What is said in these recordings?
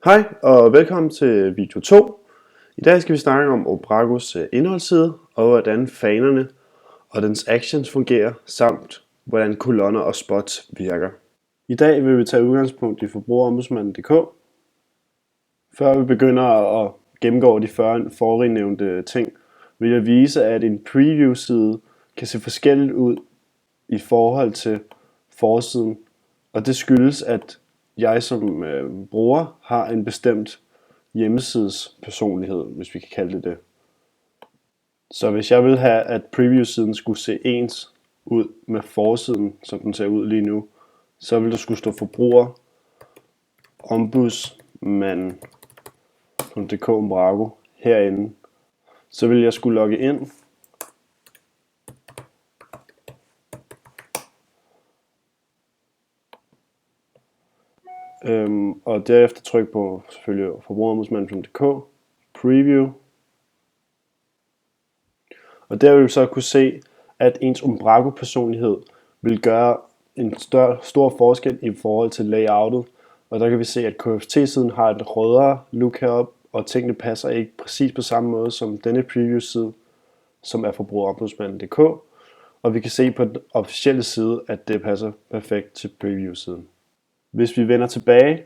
Hej og velkommen til video 2. I dag skal vi snakke om Obragos indholdsside og hvordan fanerne og dens actions fungerer, samt hvordan kolonner og spots virker. I dag vil vi tage udgangspunkt i forbrugerombudsmanden.dk. Før vi begynder at gennemgå de forrige nævnte ting, vil jeg vise, at en preview-side kan se forskelligt ud i forhold til forsiden, og det skyldes, at jeg som bruger har en bestemt hjemmesides personlighed, hvis vi kan kalde det det. Så hvis jeg vil have, at preview-siden skulle se ens ud med forsiden, som den ser ud lige nu, så vil der skulle stå forbruger ombudsmanden.dk Obrago herinde. Så vil jeg skulle logge ind. Og derefter tryk på selvfølgelig forbrugerombudsmanden.dk Preview. Og der vil vi så kunne se, at ens Obrago personlighed vil gøre en stor forskel i forhold til layoutet. Og der kan vi se, at KFT-siden har et rødere look heroppe, og tingene passer ikke præcis på samme måde som denne preview-side, som er forbrugerombudsmanden.dk. Og vi kan se på den officielle side, at det passer perfekt til preview-siden. Hvis vi vender tilbage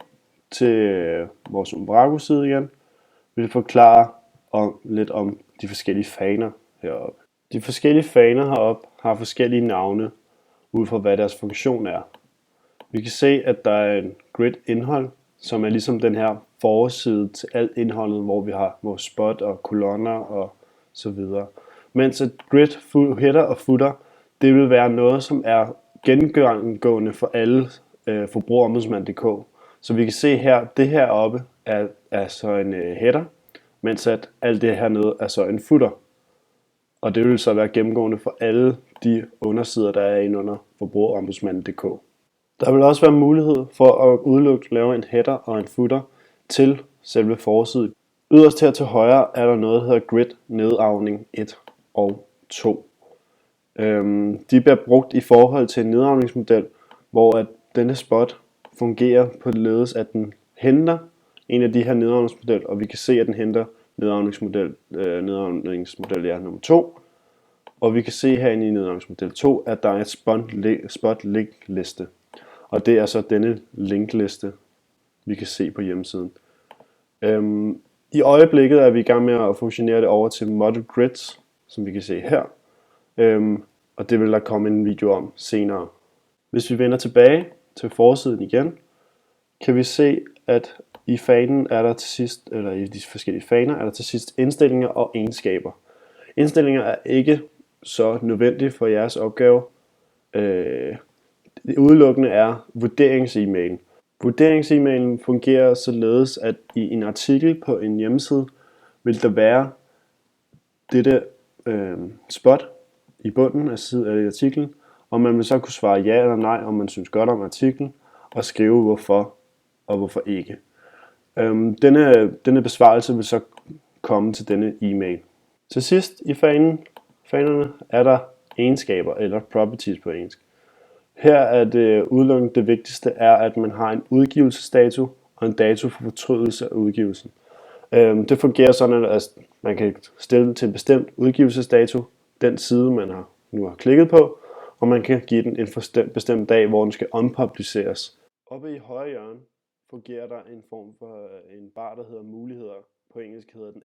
til vores Obrago-side igen, vil jeg forklare lidt om de forskellige faner heroppe. De forskellige faner heroppe har forskellige navne ud fra hvad deres funktion er. Vi kan se, at der er en grid indhold, som er ligesom den her forside til alt indholdet, hvor vi har vores spot og kolonner og så videre. Mens et grid header og footer, det vil være noget, som er gennemgående for alle forbrugerombudsmanden.dk. Så vi kan se her, det her oppe er så en header, mens at alt det hernede er så en footer. Og det vil så være gennemgående for alle de undersider, der er inde under forbrugerombudsmanden.dk. Der vil også være mulighed for at udelukkende lave en header og en footer til selve forsiden. Yderst her til højre er der noget, der hedder grid nedarvning 1 og 2. De bliver brugt i forhold til en nedarvningsmodel, hvor at denne spot fungerer på det ledes, at den henter en af de her nedarvningsmodeller, og vi kan se, at den henter nedarvningsmodel nummer 2. Og vi kan se herinde i nedarvningsmodel 2, at der er et spot link liste. Og det er så denne linkliste, vi kan se på hjemmesiden. I øjeblikket er vi i gang med at fusionere det over til model grids, som vi kan se her. Og det vil der komme en video om senere. Hvis vi vender tilbage til forsiden igen, kan vi se, at i fanen er der til sidst, eller i de forskellige faner, er der til sidst indstillinger og egenskaber. Indstillinger er ikke så nødvendige for jeres opgave. Det udelukkende er vurderings-e-mailen. Vurderings-e-mailen fungerer således, at i en artikel på en hjemmeside vil der være dette spot i bunden af artiklen, og man vil så kunne svare ja eller nej, om man synes godt om artiklen, og skrive hvorfor og hvorfor ikke. Denne besvarelse vil så komme til denne e-mail. Til sidst i fanerne er der egenskaber eller properties på engelsk. Her er det udelukkende det vigtigste er, at man har en udgivelsesdato og en dato for fortrydelse af udgivelsen. Det fungerer sådan, at man kan stille til en bestemt udgivelsesdato, den side man nu har klikket på, og man kan give den en bestemt dag, hvor den skal unpubliceres. Oppe i højre hjørne fungerer der en form for en bar, der hedder muligheder. På engelsk hedder den